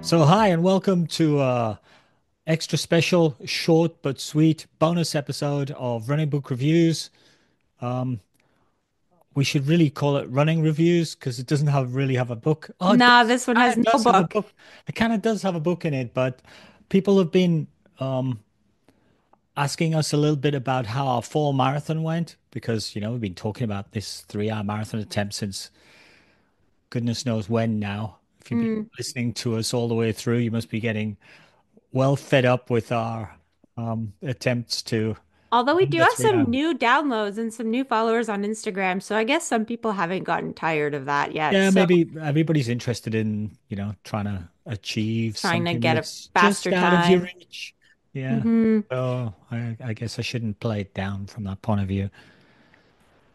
So, hi, and welcome to extra special, short but sweet bonus episode of Running Book Reviews. Um, we should really call it Running Reviews because it doesn't have a book. Oh, it Nah, does. this one Kind has of no does have a book. book. It kind of does have a book in it, but people have been asking us a little bit about how our fall marathon went because we've been talking about this 3 hour marathon attempt since goodness knows when now. If you've been Mm. listening to us all the way through, you must be getting well fed up with our attempts to Although we run do the have three some hour. new downloads and some new followers on Instagram, so I guess some people haven't gotten tired of that yet. Yeah, So maybe everybody's interested in, trying to achieve trying to something get a that's faster just out of your time. reach. Yeah. hmm So I guess I shouldn't play it down from that point of view.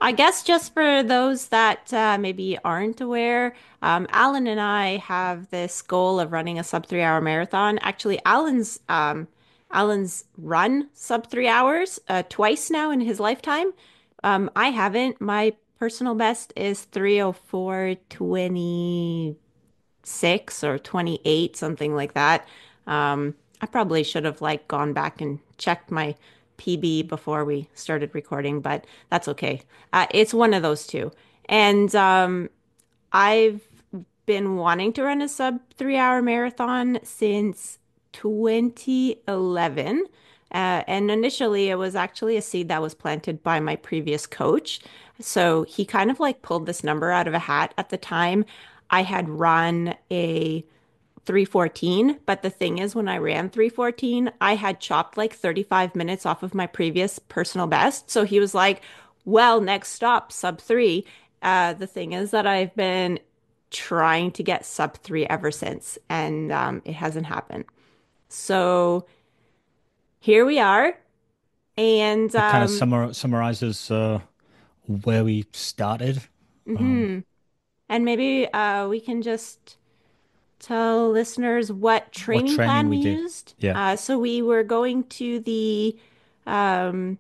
I guess just for those that maybe aren't aware, Alan and I have this goal of running a sub 3 hour marathon. Actually, Alan's run sub 3 hours twice now in his lifetime. I haven't. My personal best is 3:04:26 or 28, something like that. I probably should have like gone back and checked my PB before we started recording, but that's okay. It's one of those two. And I've been wanting to run a sub 3 hour marathon since 2011. And initially, it was actually a seed that was planted by my previous coach. So he kind of like pulled this number out of a hat at the time. I had run a 3:14, but the thing is, when I ran 3:14, I had chopped like 35 minutes off of my previous personal best. So he was like, well, next stop, sub three. The thing is that I've been trying to get sub three ever since, and it hasn't happened. So here we are. And That kind of summarizes where we started. Um, mhm. And maybe we can just tell listeners what what training training plan we we did. used. Yeah. So we were going to um,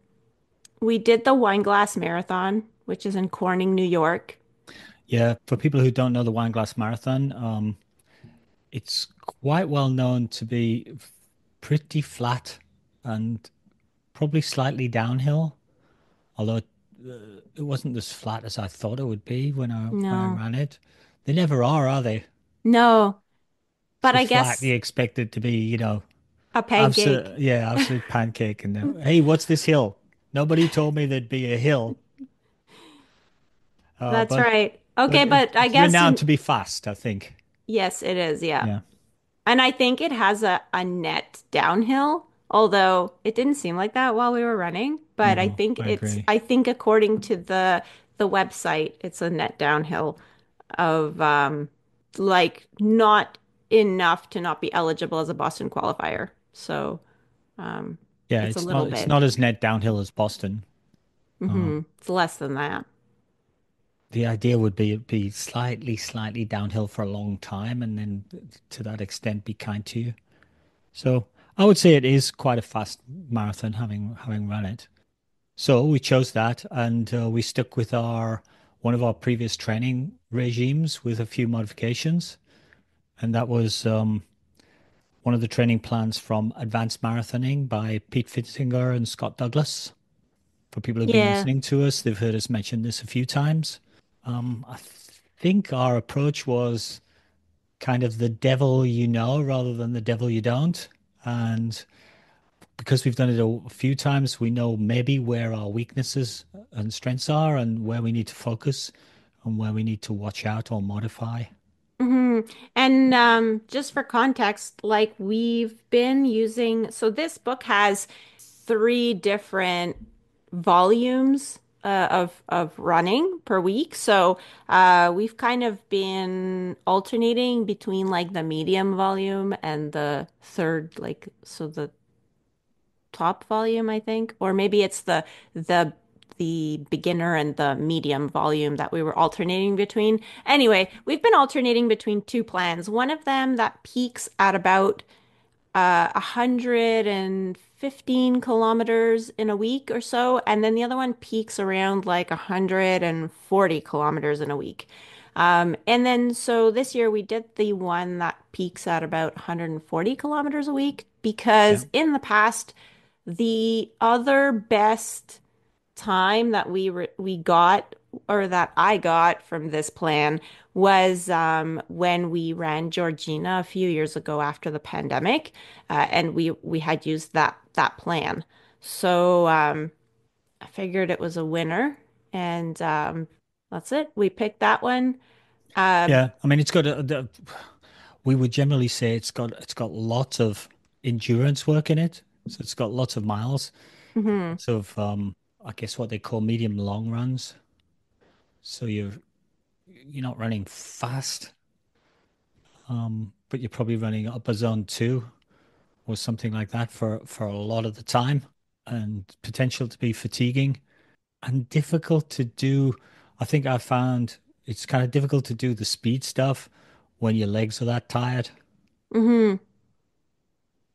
we did the Wine Glass Marathon, which is in Corning, New York. Yeah. For people who don't know the Wine Glass Marathon, it's quite well known to be pretty flat and probably slightly downhill. Although it wasn't as flat as I thought it would be when I No, ran it. They never are they? no, but So I flat, guess you expect it to be, a pancake. absolute, yeah, absolute pancake. And hey, what's this hill? Nobody told me there'd be a hill, uh, That's but right. Okay, but but I it's guess renowned in to be fast, I think. yes, it is. Yeah. Yeah, And I think it has a net downhill, although it didn't seem like that while we were running. But I no, think I agree. I think according to the website, it's a net downhill of like not enough to not be eligible as a Boston qualifier. So um Yeah, it's a it's little not it's bit. not as net downhill as Boston. Uh, It's less than that. the idea would be slightly downhill for a long time, and then to that extent be kind to you. So I would say it is quite a fast marathon, having run it. So we chose that, and we stuck with our one of our previous training regimes with a few modifications, and that was one of the training plans from Advanced Marathoning by Pete Fitzinger and Scott Douglas. For people who've been Yeah. listening to us, they've heard us mention this a few times. I think our approach was kind of the devil you know rather than the devil you don't, and because we've done it a few times, we know maybe where our weaknesses and strengths are and where we need to focus and where we need to watch out or modify. And just for context, like we've been using, so this book has three different volumes of running per week. So we've kind of been alternating between like the medium volume and the third, like so the top volume, I think, or maybe it's the the beginner and the medium volume that we were alternating between. Anyway, we've been alternating between two plans. One of them that peaks at about 115 kilometers in a week or so, and then the other one peaks around like 140 kilometers in a week. And then so this year we did the one that peaks at about 140 kilometers a week Yeah. because in the past, the other best time that we got or that I got from this plan was when we ran Georgina a few years ago after the pandemic, and we had used that plan. So I figured it was a winner, and that's it. We picked that one. Uh, Yeah. I mean, we would generally say it's got lots of endurance work in it. So it's got lots of miles. mhm. Lots of I guess what they call medium long runs. So you're not running fast, but you're probably running up a zone two or something like that for a lot of the time, and potential to be fatiguing and difficult to do. I think I found it's kind of difficult to do the speed stuff when your legs are that tired. Mhm.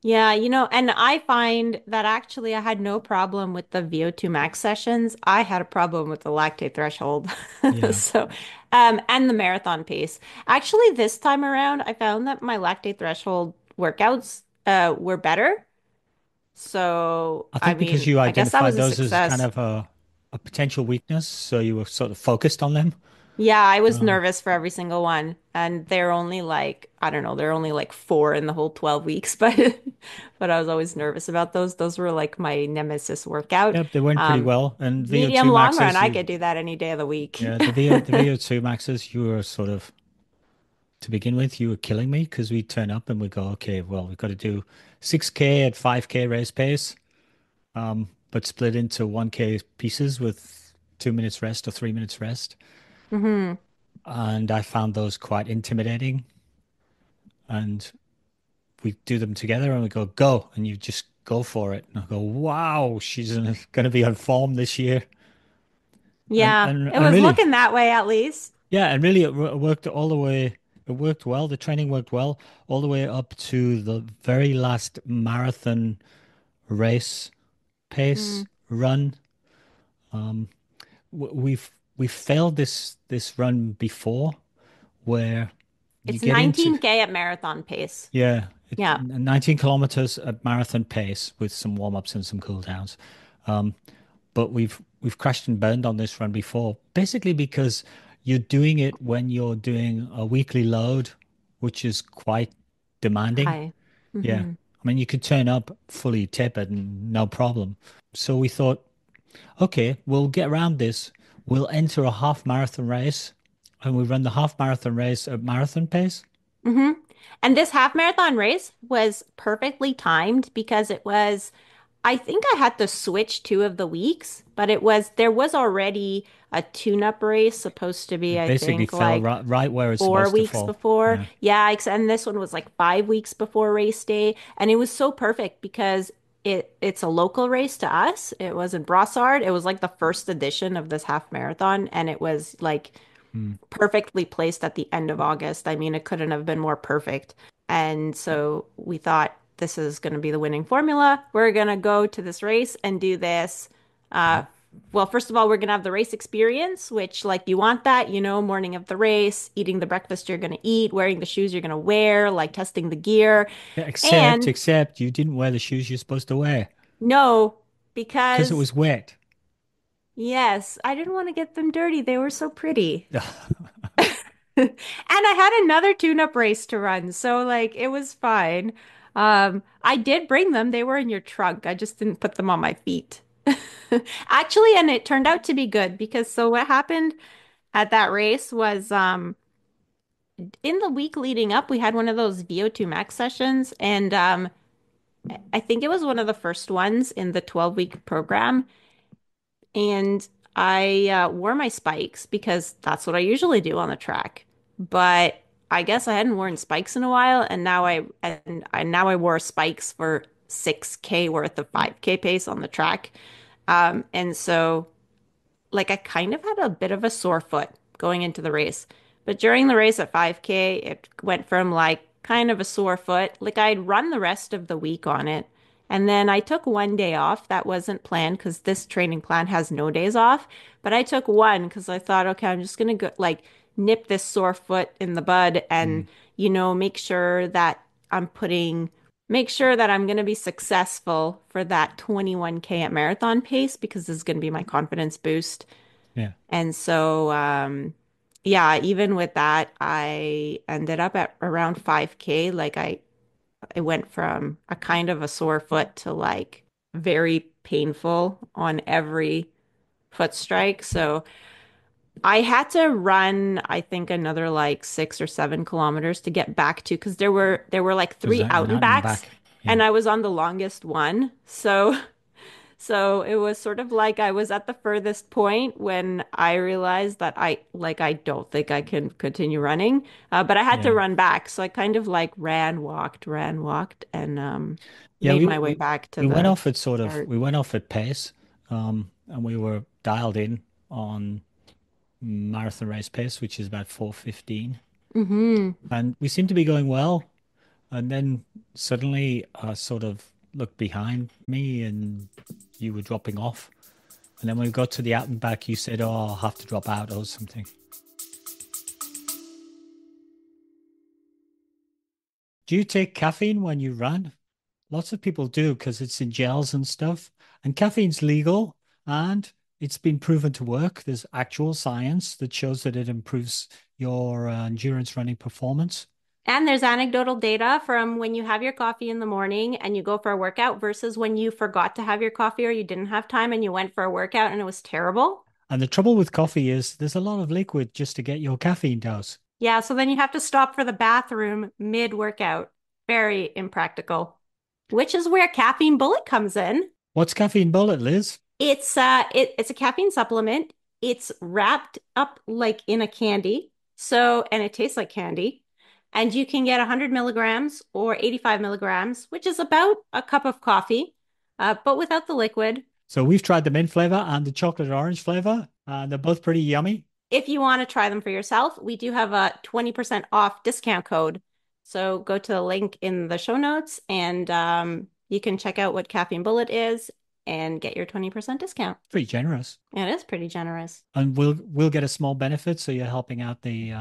Yeah, and I find that actually I had no problem with the VO2 max sessions. I had a problem with the lactate threshold. Yeah. So, and the marathon pace. Actually, this time around, I found that my lactate threshold workouts were better. So, I I think because mean, you I guess that identified was a those as kind success. of a potential weakness, so you were sort of focused on them. Yeah, I was Um, nervous for every single one. And they're only like, I don't know, they're only like four in the whole 12 weeks, but but I was always nervous about those. Those were like my nemesis workout. yep, they went pretty Um, well. And Medium VO2 long run, maxes, I could do that any day of the week. yeah, the VO2 maxes, you were sort of to begin with, you were killing me because we turn up and we go, okay, well, we've got to do 6K at 5K race pace, but split into 1K pieces with 2 minutes rest or 3 minutes rest. Hmm. And I found those quite intimidating. And we do them together and we go, and you just go for it. And I go, wow, she's going to be on form this year. And, Yeah, and, it and was really, looking that way at least. yeah, and really it worked all the way. It worked well. The training worked well all the way up to the very last marathon race pace Mm. run. We've failed this run before where you It's get into 19K at marathon pace. yeah, 19 kilometers at marathon pace with some warm-ups and some cool downs. But we've crashed and burned on this run before, basically because you're doing it when you're doing a weekly load, which is quite demanding. Hi. Yeah. Hmm. I mean, you could turn up fully tepid and no problem. So we thought, okay, we'll get around this. We'll enter a half marathon race and we run the half marathon race at marathon pace. Hmm. And this half marathon race was perfectly timed because I think I had to switch two of the weeks, but there was already a tune-up race supposed to be, It I basically think, fell like right where it's 4 supposed to weeks fall. before. Yeah. Yeah, and this one was like 5 weeks before race day. And it was so perfect because it's a local race to us. It was in Brossard. It was like the first edition of this half marathon, and it was like Mm. perfectly placed at the end of August. I mean, it couldn't have been more perfect. And so we thought this is going to be the winning formula. We're going to go to this race and do this. Uh, well, first of all, we're going to have the race experience, which, like, you want that, morning of the race, eating the breakfast you're going to eat, wearing the shoes you're going to wear, like testing the gear. Yeah, except And except you didn't wear the shoes you're supposed to wear no, because it because was wet. yes, I didn't want to get them dirty. They were so pretty. And I had another tune-up race to run, so like it was fine. I did bring them. They were in your trunk. I just didn't put them on my feet. Actually, and it turned out to be good because so what happened at that race was in the week leading up, we had one of those VO2 max sessions, and I think it was one of the first ones in the 12-week program. And I wore my spikes because that's what I usually do on the track. But I guess I hadn't worn spikes in a while, and now I wore spikes for 6K worth of 5K pace on the track. And so like I kind of had a bit of a sore foot going into the race. But during the race at 5K, it went from like kind of a sore foot, like I'd run the rest of the week on it. And then I took one day off that wasn't planned because this training plan has no days off. But I took one because I thought, okay, I'm just gonna go like nip this sore foot in the bud Mm. and, make sure that I'm putting, make sure that I'm going to be successful for that 21K at marathon pace because this is going to be my confidence boost. Yeah. And so, yeah, even with that, I ended up at around 5K. Like I went from a kind of a sore foot to like very painful on every foot strike. So I had to run, I think, another like 6 or 7 kilometers to get back to because there were like Was three that out an and out and backs, back? and Yeah. I was on the longest one. So it was sort of like I was at the furthest point when I realized that I don't think I can continue running. But I had to Yeah. run back. So I kind of like ran, walked, and Yeah, made my way back to we went the off at sort of start. we went off at pace, and we were dialed in on marathon race pace, which is about 4:15, Hmm. and we seemed to be going well. And then suddenly, I sort of looked behind me, and you were dropping off. And then when we got to the out and back, you said, "Oh, I'll have to drop out or something." Do you take caffeine when you run? Lots of people do because it's in gels and stuff. And caffeine's legal and it's been proven to work. There's actual science that shows that it improves your endurance running performance. And there's anecdotal data from when you have your coffee in the morning and you go for a workout versus when you forgot to have your coffee or you didn't have time and you went for a workout and it was terrible. And the trouble with coffee is there's a lot of liquid just to get your caffeine dose. Yeah, so then you have to stop for the bathroom mid-workout. Very impractical. Which is where Caffeine Bullet comes in. What's caffeine bullet, Liz? It's a caffeine supplement. It's wrapped up like in a candy. So, and it tastes like candy. And you can get 100 milligrams or 85 milligrams, which is about a cup of coffee, but without the liquid. So we've tried the mint flavor and the chocolate orange flavor, and they're both pretty yummy. If you want to try them for yourself, we do have a 20% off discount code. So go to the link in the show notes and you can check out what Caffeine Bullet is and get your 20% discount. Pretty generous. And it is pretty generous. And we'll get a small benefit, so you're helping out the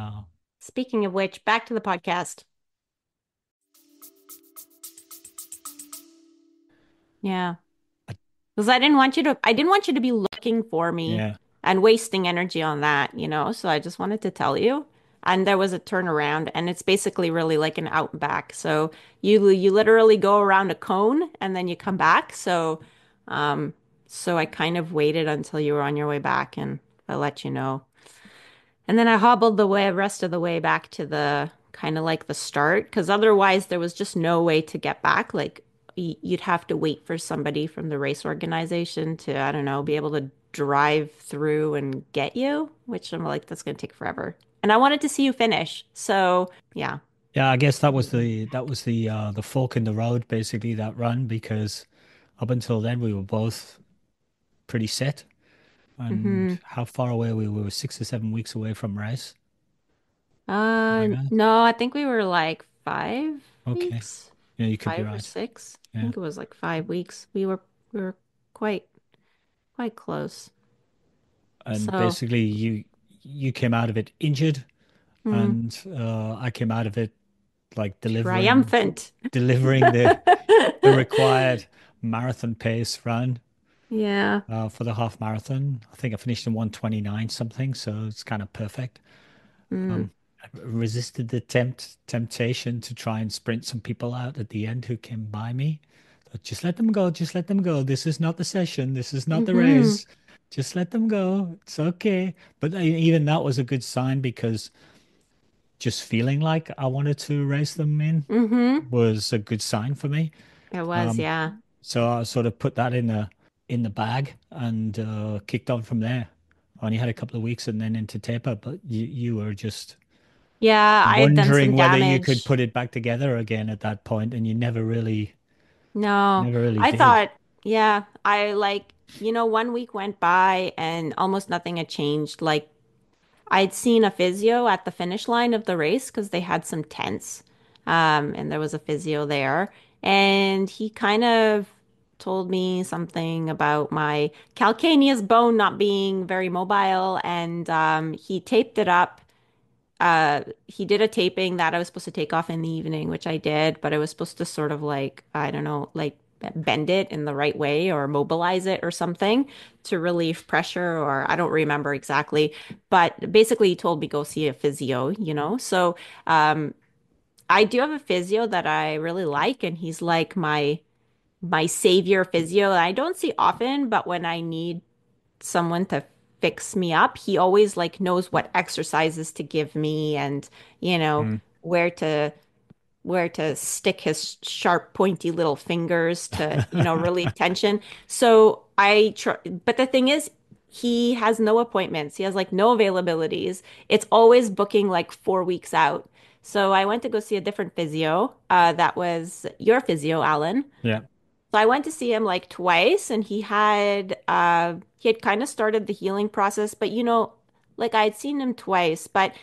Speaking of which, back to the podcast. Yeah. Because I didn't want you to be looking for me yeah. and wasting energy on that. So I just wanted to tell you. And there was a turnaround, and it's basically really like an out and back. So you literally go around a cone and then you come back. Um, so I kind of waited until you were on your way back, and I let you know. And then I hobbled the rest of the way back to the kind of like the start, because otherwise there was just no way to get back. Like you'd have to wait for somebody from the race organization to, I don't know, be able to drive through and get you, which I'm like, that's going to take forever. And I wanted to see you finish. So yeah. Yeah, I guess that was the fork in the road, basically, that run, because up until then we were both pretty set. And Hmm. how far away we were 6 or 7 weeks away from race. Like that. No, I think we were like five Okay. weeks, Yeah, you could be 5 or right. 6. I Yeah. think it was like 5 weeks. We were quite quite close. And So, basically you came out of it injured, hmm, and I came out of it like triumphant. delivering the required marathon pace run Yeah. for the half marathon. I think I finished in 1:29 something, so it's kind of perfect. Mm. I resisted the temptation to try and sprint some people out at the end who came by me. But just let them go, just let them go. This is not the session. This is not the Hmm. race. Just let them go. It's okay. But even that was a good sign because just feeling like I wanted to race them in Hmm. was a good sign for me. It was, Um, yeah. so I sort of put that in the bag and kicked on from there. I only had a couple of weeks and then into taper, but you were just Yeah, I had done some wondering whether you could damage. put it back together again at that point, and you No, never really I did. thought, yeah, I like, 1 week went by and almost nothing had changed. Like I'd seen a physio at the finish line of the race because they had some tents, and there was a physio there, and he kind of told me something about my calcaneus bone not being very mobile, and he taped it up, he did a taping that I was supposed to take off in the evening, which I did, but I was supposed to sort of like, I don't know, like bend it in the right way or mobilize it or something to relieve pressure, or I don't remember exactly. But basically, he told me go see a physio, you know? So, I do have a physio that I really like, and he's like my savior physio. I don't see often, but when I need someone to fix me up, he always like knows what exercises to give me and, you know, Mm. where to where to stick his sharp, pointy little fingers to, you know, relieve tension. So I try, but the thing is, he has no appointments. He has like no availabilities. It's always booking like 4 weeks out. So I went to go see a different physio. That was your physio, Alan. Yeah. So I went to see him like twice, and he had kind of started the healing process, but you know, like I had seen him twice, but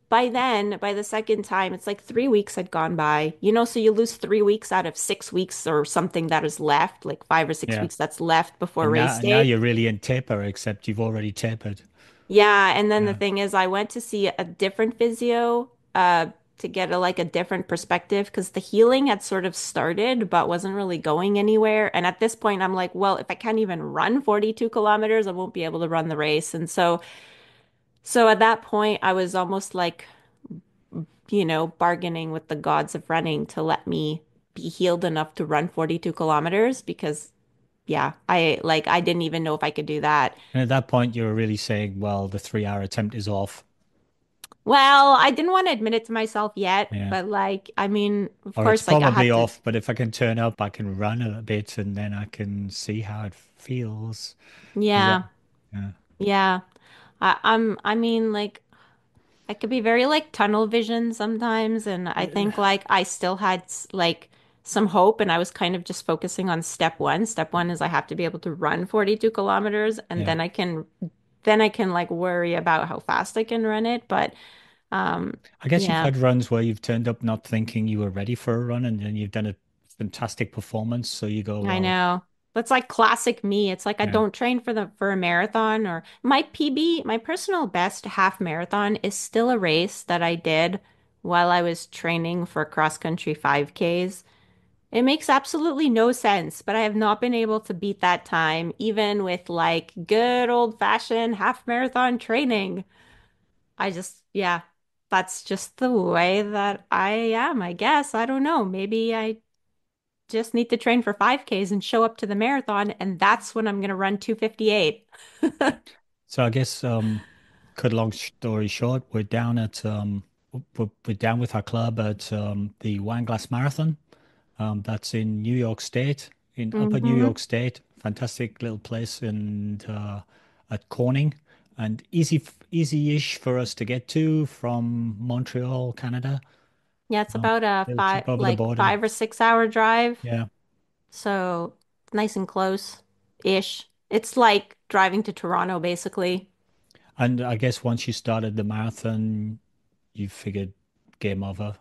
by then, by the second time, it's like 3 weeks had gone by, you know, so you lose 3 weeks out of 6 weeks or something that is left, like 5 or 6 Yeah. weeks that's left before And race now day. you're really in taper, except you've already tapered. Yeah, and then the Yeah. thing is, I went to see a different physio, to get a different perspective because the healing had sort of started but wasn't really going anywhere. And at this point, I'm like, well, if I can't even run 42 kilometers, I won't be able to run the race. And so at that point, I was almost like, you know, bargaining with the gods of running to let me be healed enough to run 42 kilometers because yeah, I didn't even know if I could do that. And at that point, you were really saying, well, the 3 hour attempt is off. Well, I didn't want to admit it to myself yet, Yeah. but like, I mean, of Or it's course, like I probably had to, off, but if I can turn up, I can run a bit and then I can see how it feels. Is that, yeah, yeah. yeah. I mean, like, I could be very like tunnel vision sometimes, and I think like I still had like some hope, and I was kind of just focusing on step one. Step one is I have to be able to run 42 kilometers, and Yeah. then I can like worry about how fast I can run it. But um, I guess you've yeah. had runs where you've turned up not thinking you were ready for a run and then you've done a fantastic performance. So you go, I well, know. That's like classic me. It's like I yeah, don't train for a marathon or my PB, my personal best half marathon is still a race that I did while I was training for cross country 5Ks. It makes absolutely no sense, but I have not been able to beat that time, even with like good old-fashioned half marathon training. Yeah, that's just the way that I am, I guess. I don't know. Maybe I just need to train for 5Ks and show up to the marathon, and that's when I'm going to run 2:58. so I guess cut a long story short, we're down at we're down with our club at the Wineglass Marathon. That's in New York State, in Upper New Hmm. York State. Fantastic little place and at Corning, and easy-ish for us to get to from Montreal, Canada. Yeah, it's about a It's over the border. 5 or 6 hour drive, Yeah. so nice and close-ish. It's like driving to Toronto, basically. And I guess once you started the marathon, you figured game over.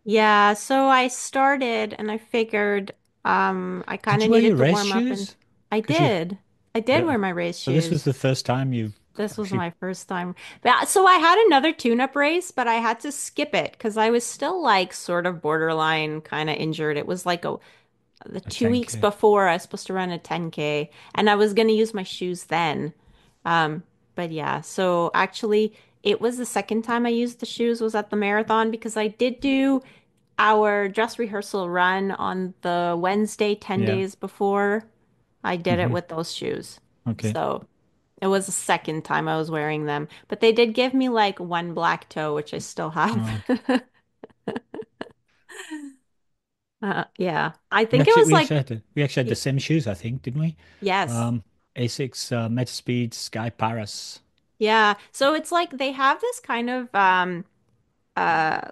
Yeah, so I started and I figured I kind Did of you wear your needed to race warm up, and shoes? I Because you've, did. I did yeah. wear my race So this was shoes. the first time you've This was actually, my first time. So I had another tune-up race, but I had to skip it because I was still like sort of borderline kind of injured. It was like the a 2 weeks 10K. before I was supposed to run a 10K, and I was going to use my shoes then. Um, but yeah, so actually it was the second time I used the shoes was at the marathon because I did do our dress rehearsal run on the Wednesday 10 Yeah. days before. I did it Hmm. with those shoes. Okay. So it was the second time I was wearing them, but they did give me like one black toe, which I still have. Oh. Yeah, I think it was like, We actually had the y- same shoes, I think, didn't we? yes. Um, Asics Metaspeed Sky Paris. Yeah. So it's like they have this kind of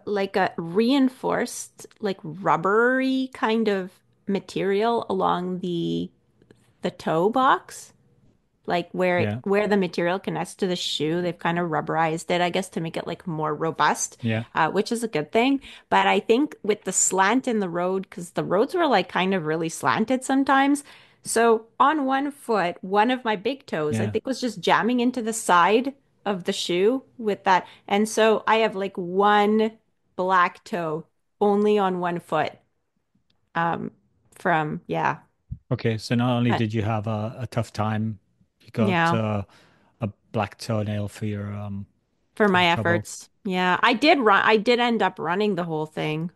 like a reinforced like rubbery kind of material along the toe box. Like Yeah. where the material connects to the shoe, they've kind of rubberized it, I guess, to make it like more robust, Yeah. which is a good thing. But I think with the slant in the road, because the roads were like kind of really slanted sometimes. So on one foot, one of my big toes, I Yeah. think was just jamming into the side of the shoe with that. And so I have like one black toe only on one foot. Um, from yeah. Okay, so not only But did you have a tough time, you got yeah, a black toenail for for my your trouble. efforts. Yeah, I did run. I did end up running the whole thing.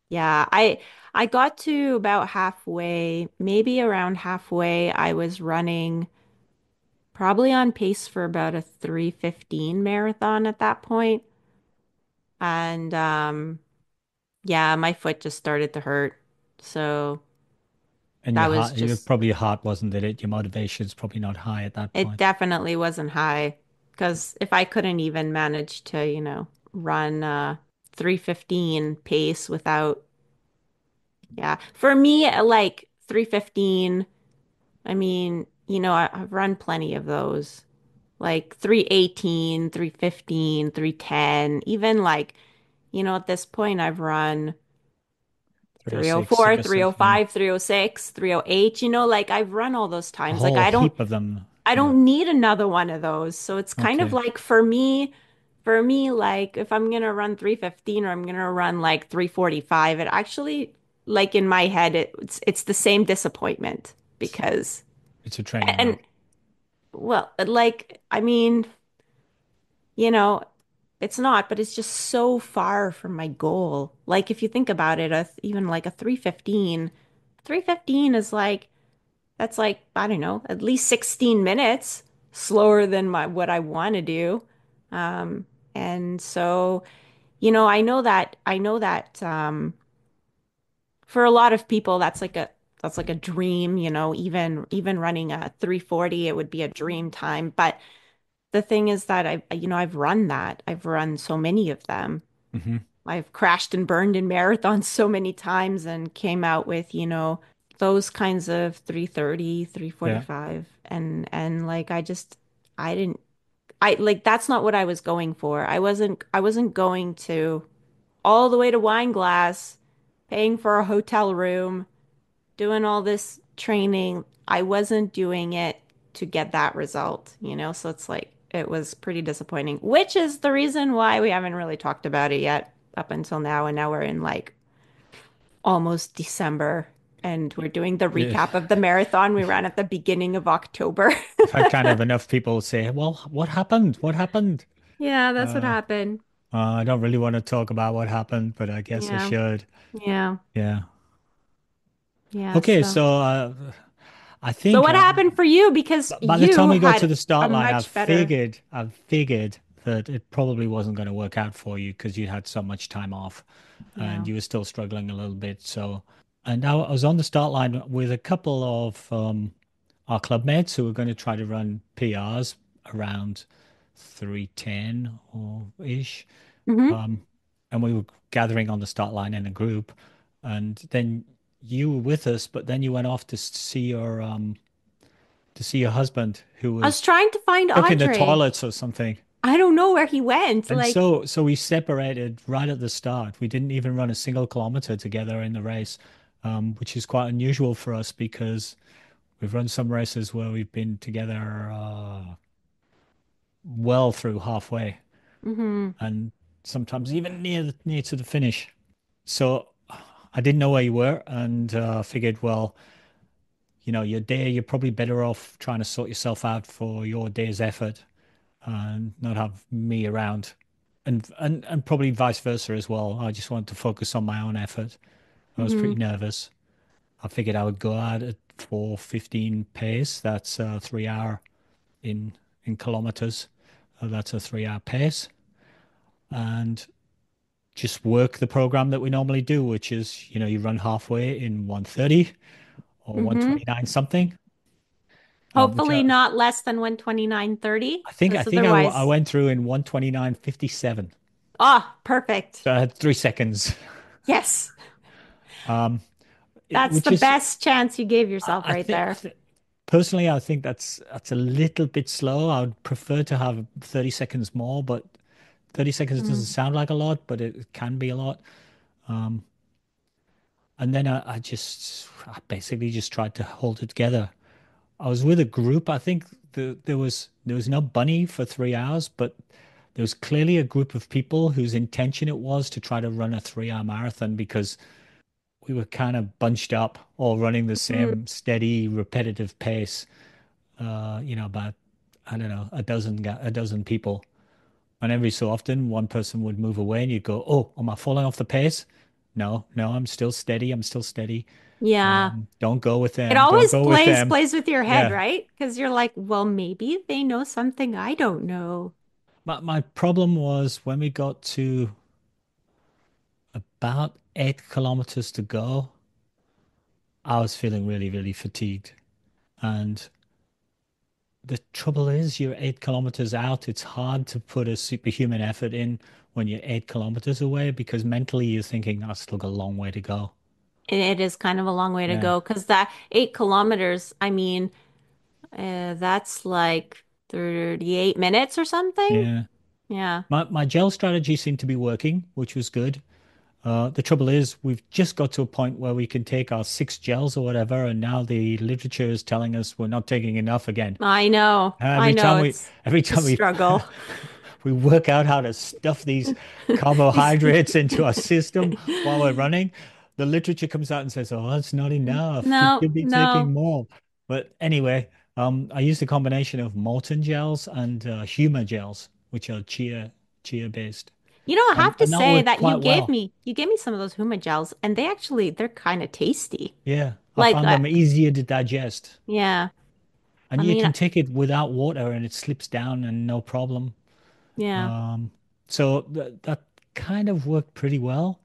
Yeah, I got to about halfway, maybe around halfway, I was running probably on pace for about a 3:15 marathon at that point. And yeah, my foot just started to hurt. So And that was just your heart wasn't in it. Your motivation's probably not high at that it point. definitely wasn't high because if I couldn't even manage to, run 3:15 pace without yeah. For me, like 3:15, I mean, I've run plenty of those. Like 3:18, 3:15, 3:10, even like, at this point I've run 306, 3:04, 306, yeah. 3:05, 3:06, 3:08, like I've run all those A times. Like whole I don't heap of them. I Yeah. don't need another one of those. So it's kind of Okay. like for me, like if I'm gonna run 3:15 or I'm gonna run like 3:45, it actually like in my head it's the same disappointment because It's a training and run. well, like I mean, you know, it's not, but it's just so far from my goal. Like if you think about it, even like a 3:15 is like that's like, I don't know, at least 16 minutes slower than what I want to do. And so, I know that for a lot of people that's like a dream, even running a 3:40, it would be a dream time. But the thing is that I've run that. I've run so many of them. Hmm. I've crashed and burned in marathons so many times and came out with, those kinds of 3:30, three Yeah. forty-five, and like I didn't I like that's not what I was going for. I wasn't going to all the way to Wineglass, paying for a hotel room, doing all this training. I wasn't doing it to get that result. So it's like it was pretty disappointing, which is the reason why we haven't really talked about it yet up until now. And now we're in like almost December and we're doing the Yeah. recap of the marathon we ran at the beginning of October. I've had kind of enough people say, well, what happened? What happened? Yeah, that's what Uh, happened. I don't really want to talk about what happened, but I guess I Yeah. should. Yeah. Yeah. Yeah. Okay, So, so I so think what happened for you? Because by the time you we got to had the a start line, much better. I figured that it probably wasn't going to work out for you because you had so much time off and Yeah. you were still struggling a little bit. So, and I was on the start line with a couple of our club mates who were going to try to run PRs around 310 or ish. Hmm. Um, and we were gathering on the start line in a group. And then you were with us, but then you went off to see your husband who I was was trying to find stuck in the Andre. toilets or something. I don't know where he went. And Like, so we separated right at the start. We didn't even run a single kilometer together in the race, which is quite unusual for us because we've run some races where we've been together well through halfway hmm and sometimes even near to the finish. So I didn't know where you were and figured, well, your day, you're probably better off trying to sort yourself out for your day's effort and not have me around. And probably vice versa as well. I just wanted to focus on my own effort. I was hmm pretty nervous. I figured I would go out at 4:15 pace. That's 3 hour in kilometers. That's a 3 hour pace. And just work the program that we normally do, which is, you run halfway in 1:30 or hmm 1:29 something. Which Hopefully not less than 129:30, I because think I otherwise, went through in 1:29:57. perfect. So I had 3 seconds. Yes. Um, That's which the is best chance you gave yourself I right think there. personally I think that's a little bit slow. I would prefer to have 30 seconds more, but 30 seconds doesn't Mm. sound like a lot, but it can be a lot. And then I basically just tried to hold it together. I was with a group. I think there was no bunny for 3 hours, but there was clearly a group of people whose intention it was to try to run a 3 hour marathon because we were kind of bunched up, all running the Mm, same steady, repetitive pace. About I don't know, a dozen people. And every so often, one person would move away, and you'd go, "Oh, am I falling off the pace?" No, no, I'm still steady. I'm still steady. yeah. Don't go with It them. Don't always go with them. plays with your head, Yeah. right? Because you're like, well, maybe they know something I don't know. My problem was when we got to about 8 kilometers to go, I was feeling really, really fatigued. And the trouble is, you're 8 kilometers out. It's hard to put a superhuman effort in when you're 8 kilometers away because mentally you're thinking, I still got a long way to go. And it is kind of a long way to Yeah. go because that 8 kilometers, I mean, that's like 38 minutes or something. Yeah. Yeah. My gel strategy seemed to be working, which was good. The trouble is, we've just got to a point where we can take our 6 gels or whatever, and now the literature is telling us we're not taking enough again. I know. I Every know. time we, every It's a time we, struggle. we work out how to stuff these These carbohydrates into our system while we're running, the literature comes out and says, "Oh, that's not enough. You No, should be taking no. more." But anyway, I used a combination of Molten gels and Huma gels, which are chia based, You know, I and have to and that say worked that quite well. you gave me some of those Huma gels, and they're kind of tasty. Yeah, I Like, found them easier to digest. yeah. And I you mean, can take it without water and it slips down and no problem. yeah. Um, so that kind of worked pretty well.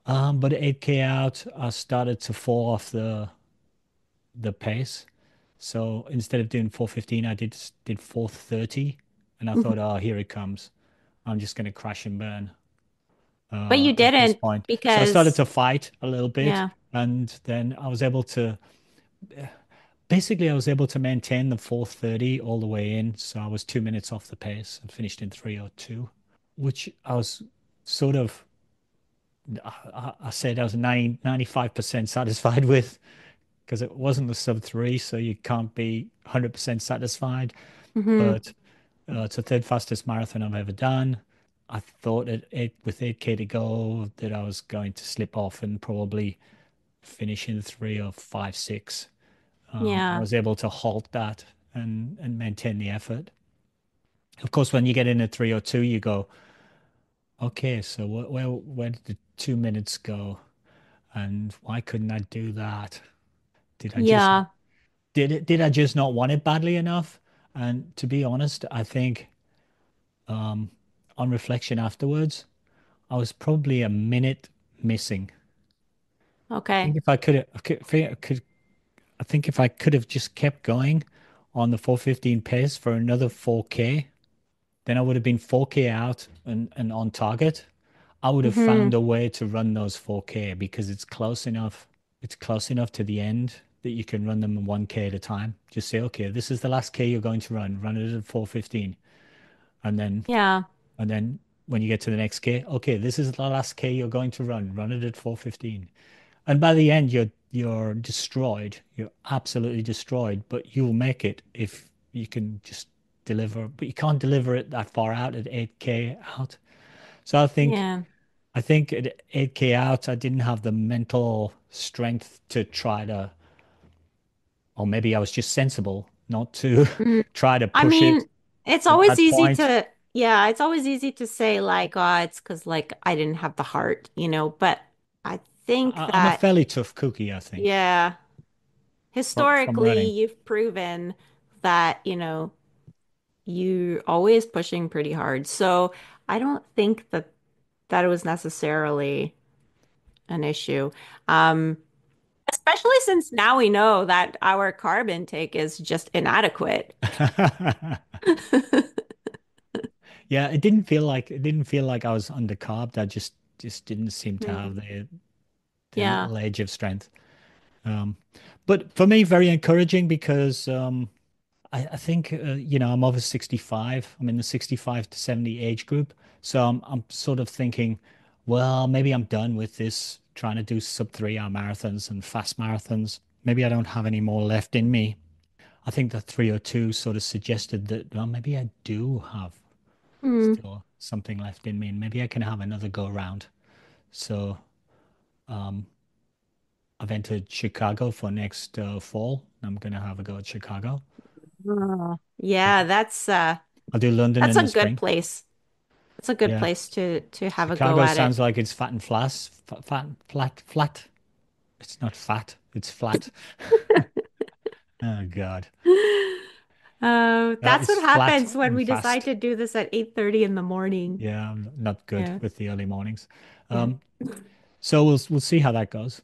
But at 8K out, I started to fall off the pace. So instead of doing 4:15, I did 4:30, and I thought, oh, here it comes. I'm just going to crash and burn But you at this didn't point. So I started because, to fight a little bit, yeah. and then I was able to basically I was able to maintain the 4:30 all the way in. So I was 2 minutes off the pace and finished in 3:02, which I was sort of I said I was 95% satisfied with because it wasn't the sub three, so you can't be 100% satisfied. Hmm. But it's the third fastest marathon I've ever done. I thought with 8K to go that I was going to slip off and probably finish in 3 or 5, 6. I Yeah. was able to halt that and maintain the effort. Of course, when you get in at 3:02, you go, okay, so where did the 2 minutes go? And why couldn't I do that? Did I just Yeah. did I just not want it badly enough? And to be honest, I think on reflection afterwards, I was probably a minute missing. I Okay. think if I I think if I could have just kept going on the 4:15 pace for another 4K, then I would have been 4K out and on target. I would have found Hmm. a way to run those 4K because it's close enough. It's close enough to the end that you can run them in 1K at a time. Just say, okay, this is the last K you're going to run. Run it at 4:15. And then Yeah. and then when you get to the next K, okay, this is the last K you're going to run. Run it at 4:15. And by the end you're destroyed. You're absolutely destroyed, but you'll make it if you can just deliver. But you can't deliver it that far out at 8K out. So Yeah. I think at 8K out, I didn't have the mental strength to try to, or maybe I was just sensible not to Mm. try to I push it mean, it's at always that easy point. to, yeah, it's always easy to say like, oh, it's because like I didn't have the heart, but I think I'm a that, fairly tough cookie, I think, yeah, from historically, running. you've proven that, you always pushing pretty hard. So I don't think that it was necessarily an issue. Um, Especially since now we know that our carb intake is just inadequate. Yeah, it didn't feel like I was undercarbed. I just didn't seem to Hmm. have the Yeah. little edge of strength. Um, but for me, very encouraging because I think I'm over 65. I'm in the 65 to 70 age group. So I'm sort of thinking, well, maybe I'm done with this trying to do sub 3 hour marathons and fast marathons. Maybe I don't have any more left in me. I think the 302 sort of suggested that, well, maybe I do have Hmm. still something left in me, and maybe I can have another go round. So um, I've entered Chicago for next fall. I'm gonna have a go at Chicago. Oh, yeah, I'll do London that's in a the good spring. place. It's a good Yeah, place to have a go Chicago at it. sounds like it's fat and flat, flat. It's not fat, it's flat. Oh God, That's it's what flat happens when and we decide fast. to do this at 8:30 in the morning. Yeah, I'm not good Yeah. with the early mornings. Yeah. Um, so we'll see how that goes.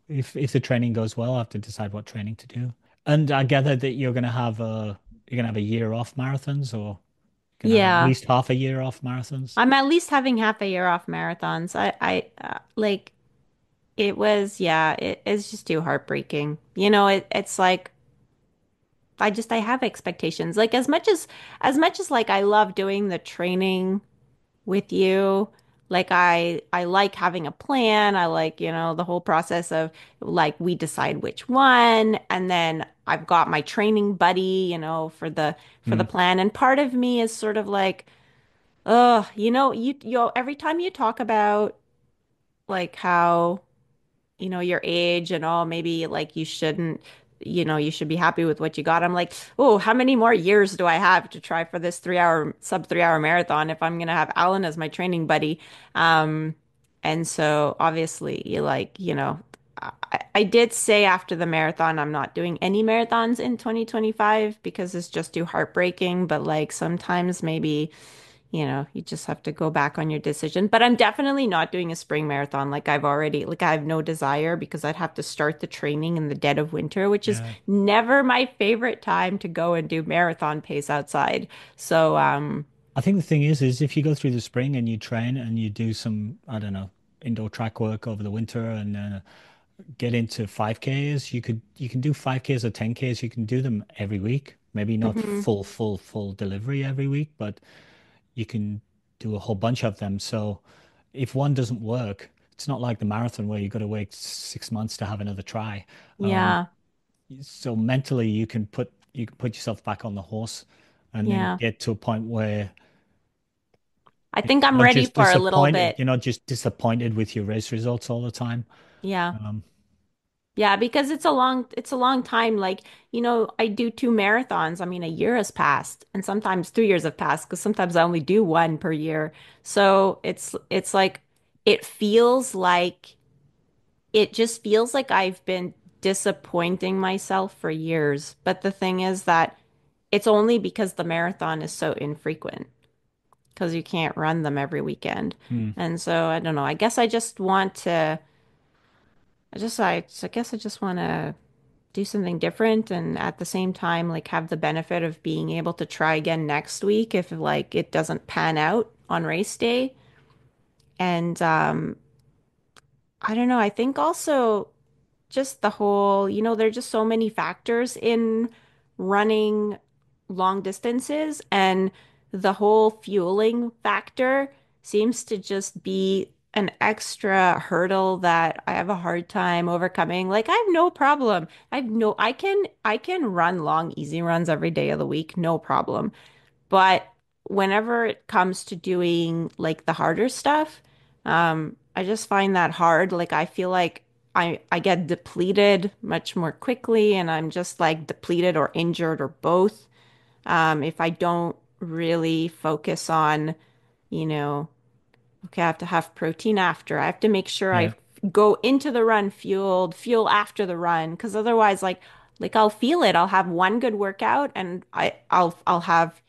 If the training goes well, I have to decide what training to do. And I gather that you're gonna have a year off marathons, or you're gonna have at Yeah. least half a year off marathons. I'm at least having half a year off marathons. Like it was, yeah, it's just too heartbreaking. It's like I have expectations. Like as much as like I love doing the training with you. Like I like having a plan. I like, the whole process of like we decide which one and then I've got my training buddy, for the Hmm. plan. And part of me is sort of like, oh, every time you talk about like how your age and all, maybe like you should be happy with what you got. I'm like, oh, how many more years do I have to try for this sub 3 hour marathon if I'm gonna have Alan as my training buddy? Um, and so obviously I did say after the marathon, I'm not doing any marathons in 2025 because it's just too heartbreaking. But like sometimes maybe you just have to go back on your decision. But I'm definitely not doing a spring marathon. Like I have no desire because I'd have to start the training in the dead of winter, which is Yeah. never my favorite time to go and do marathon pace outside. So, I think the thing is if you go through the spring and you train and you do some, I don't know, indoor track work over the winter and get into 5Ks, you can do 5Ks or 10Ks. You can do them every week. Maybe not mhm. full delivery every week, but you can do a whole bunch of them. So if one doesn't work, it's not like the marathon where you got to wait 6 months to have another try. Um, Yeah, so mentally, you can put yourself back on the horse, and then yeah. get to a point where I think I'm not ready just for a little disappointed. bit. You're not just disappointed with your race results all the time. Yeah. Um, Yeah, because it's a long time. Like, I do two marathons. I mean, a year has passed and sometimes 2 years have passed because sometimes I only do one per year. So it's like it feels like it just feels like I've been disappointing myself for years. But the thing is that it's only because the marathon is so infrequent because you can't run them every weekend. hmm, And so I don't know. I guess I just want to I guess I just want to do something different and at the same time like have the benefit of being able to try again next week if like it doesn't pan out on race day. And I don't know, I think also just the whole, there're just so many factors in running long distances, and the whole fueling factor seems to just be an extra hurdle that I have a hard time overcoming. Like I have no problem. I can run long, easy runs every day of the week, no problem. But whenever it comes to doing like the harder stuff, I just find that hard. Like I feel like I get depleted much more quickly, and I'm just like depleted or injured or both. If I don't really focus on, you know, okay, I have to have protein after. I have to make sure yeah, I go into the run fueled, fuel after the run, because otherwise, like I'll feel it. I'll have one good workout, and I'll have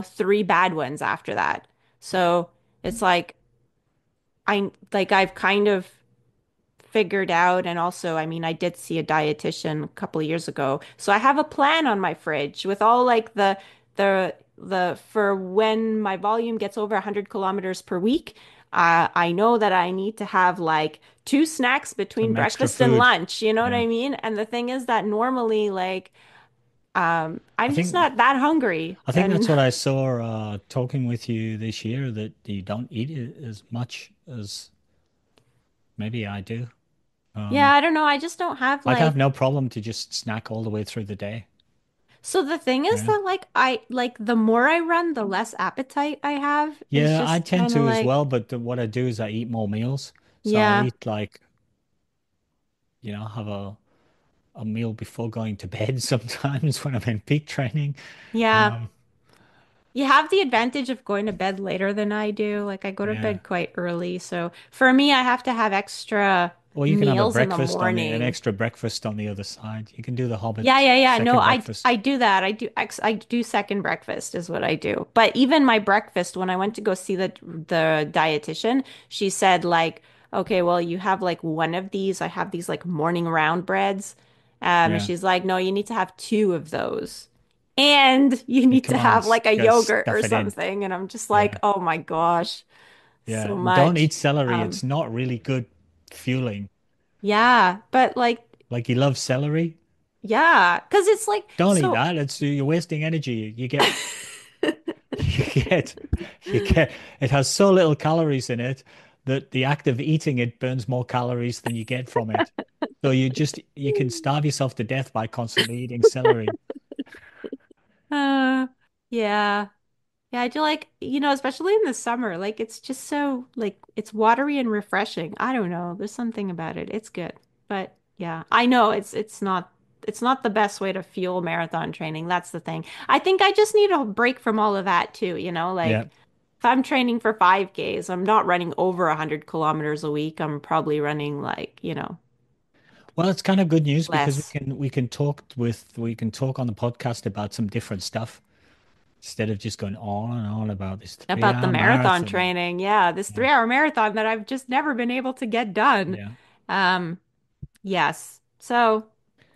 three bad ones after that. So it's like I've kind of figured out. And also, I mean, I did see a dietitian a couple of years ago. So I have a plan on my fridge with all like the for when my volume gets over 100 kilometers per week. I know that I need to have like two snacks between some extra breakfast and food. lunch. You know what Yeah, I mean? And the thing is that normally, like, I I'm just think not that hungry. I think that's And what I saw talking with you this year, that you don't eat it as much as maybe I do. yeah, Um, I don't know. I just don't have like I have like no problem to just snack all the way through the day. So the thing is Yeah. that like I like the more I run, the less appetite I have. It's Yeah, I just tend kind of to as like, well, but what I do is I eat more meals. So I'll yeah, eat like, have a meal before going to bed sometimes when I'm in peak training. yeah. Um, You have the advantage of going to bed later than I do. Like I go to yeah. bed quite early. So for me, I have to have extra Or you can have a meals in the breakfast an morning. extra breakfast on the other side. You can do the Yeah, Hobbit yeah, yeah. No, second I breakfast. I do that. I do second breakfast is what I do. But even my breakfast, when I went to go see the dietitian, she said like, okay, well, you have like one of these. I have these like morning round breads. And Yeah. she's like, no, you need to have two of those. And you Yeah, need to come on, have like a gotta yogurt or stuff it in. something. And I'm just like, Yeah. oh my gosh, Yeah. so Don't much. eat celery. Um, It's not really good fueling. yeah, but like, Like you love celery? yeah, because it's like, Don't eat so that. It's you're wasting energy. You get it has so little calories in it that the act of eating it burns more calories than you get from it. So you can starve yourself to death by constantly eating celery. Uh, yeah. Yeah, I do like, especially in the summer, like it's just so like it's watery and refreshing. I don't know. There's something about it. It's good. But yeah, I know it's not the best way to fuel marathon training. That's the thing. I think I just need a break from all of that too, Yeah. like if I'm training for 5Ks, I'm not running over 100 kilometers a week. I'm probably running like, Well, it's kind of good news because less we can talk on the podcast about some different stuff instead of just going on and on about this three about the hour marathon marathon. training. Yeah, this Yeah. 3 hour marathon that I've just never been able to get done. Yeah. Um, Yes. So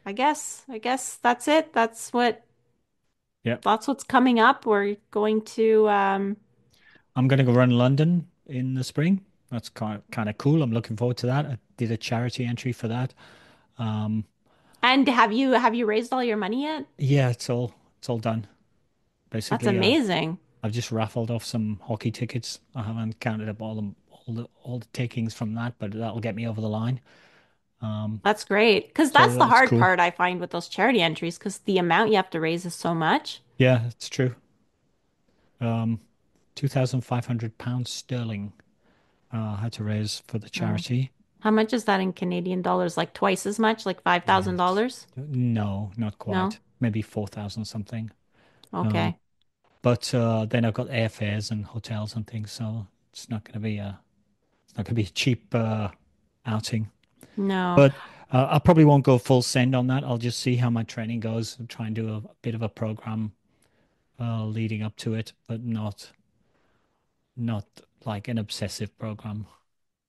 I guess that's it. Yeah. That's what's coming up. We're going to I'm going to go run London in the spring. That's kind of cool. I'm looking forward to that. I did a charity entry for that. Um, and have you raised all your money yet? yeah, it's all done. That's Basically, amazing. I've just raffled off some hockey tickets. I haven't counted up all the takings from that, but that'll get me over the line. Um, That's great. Because so that's the that's hard cool. part I find with those charity entries, because the amount you have to raise is so much. Yeah, it's true. Um, £2,500 sterling I had to raise for the Oh. charity. How much is that in Canadian dollars? Like twice as much, like Yeah, $5,000? no, not No? quite. Maybe 4,000 something. Um, Okay. but then I've got airfares and hotels and things, so it's not gonna be a cheap outing. No. But I probably won't go full send on that. I'll just see how my training goes and try and do a bit of a program leading up to it, but not like an obsessive program.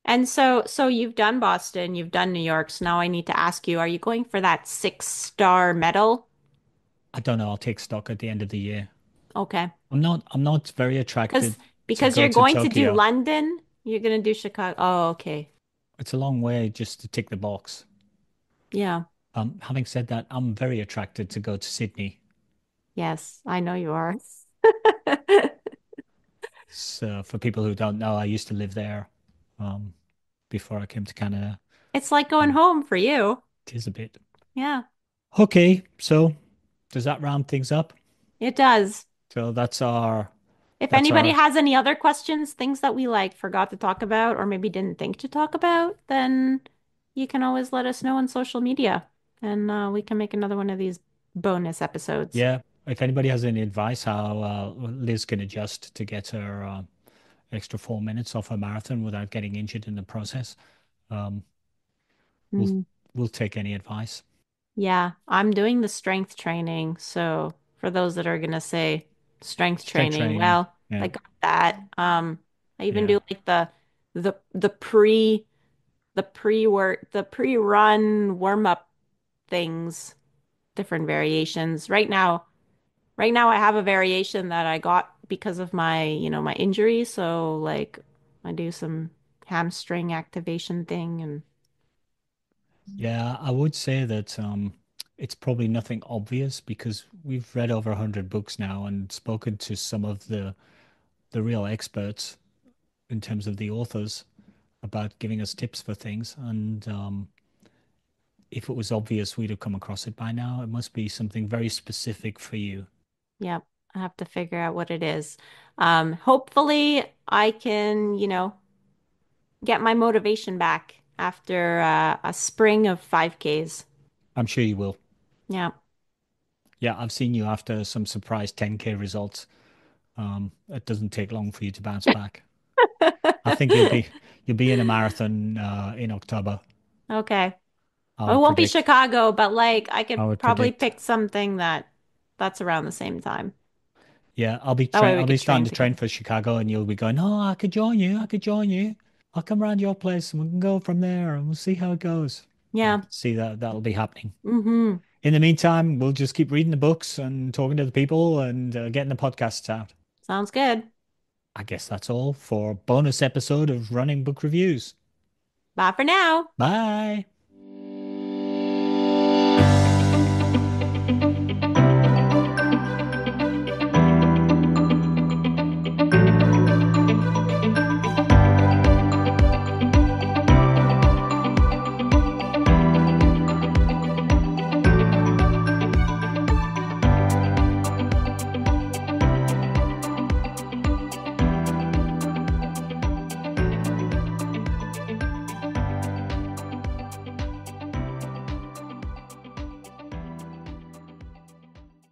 And so you've done Boston, you've done New York. So now I need to ask you, are you going for that 6-star medal? I don't know. I'll take stock at the end of the year. Okay. I'm not very Because attracted to because go you're to going to do Tokyo. London, you're going to do Chicago. Oh, okay. It's a long way just to tick the box. Yeah. Having said that, I'm very attracted to go to Sydney. Yes, I know you are. So for people who don't know, I used to live there um, before I came to Canada. It's like going So home for you. it is a bit. Yeah, Okay, so does that round things up? it does. So that's our If that's anybody our has any other questions, things that we like forgot to talk about or maybe didn't think to talk about, then you can always let us know on social media and we can make another one of these bonus episodes. yeah. If anybody has any advice how Liz can adjust to get her extra 4 minutes off her marathon without getting injured in the process, um, we'll Mm. we'll take any advice. Yeah, I'm doing the strength training. So for those that are gonna say strength Strength training, training. well, I Yeah, got that. I even yeah, do like the pre-run warm-up things, different variations. Right now I have a variation that I got because of my injury. So like I do some hamstring activation thing and yeah. I would say that it's probably nothing obvious because we've read over 100 books now and spoken to some of the real experts in terms of the authors about giving us tips for things. And if it was obvious, we'd have come across it by now. It must be something very specific for you. Yep. I have to figure out what it is. Hopefully I can, get my motivation back after a spring of 5Ks. I'm sure you will. Yeah. Yeah, I've seen you after some surprise 10K results. It doesn't take long for you to bounce back. I think you'll be in a marathon in October. Okay. I Well, it would won't be predict. Chicago, but like I I could would probably predict. pick something that's around the same time. Yeah, I'll be That way train. we I'll be could starting train to train together. for Chicago, and you'll be going. Oh, I could join you. I could join you. I'll come around your place, and we can go from there, and we'll see how it goes. I Yeah. can see that'll be happening. Mm-hmm. In the meantime, we'll just keep reading the books and talking to the people and getting the podcasts out. Sounds good. I guess that's all for a bonus episode of Running Book Reviews. Bye for now. Bye.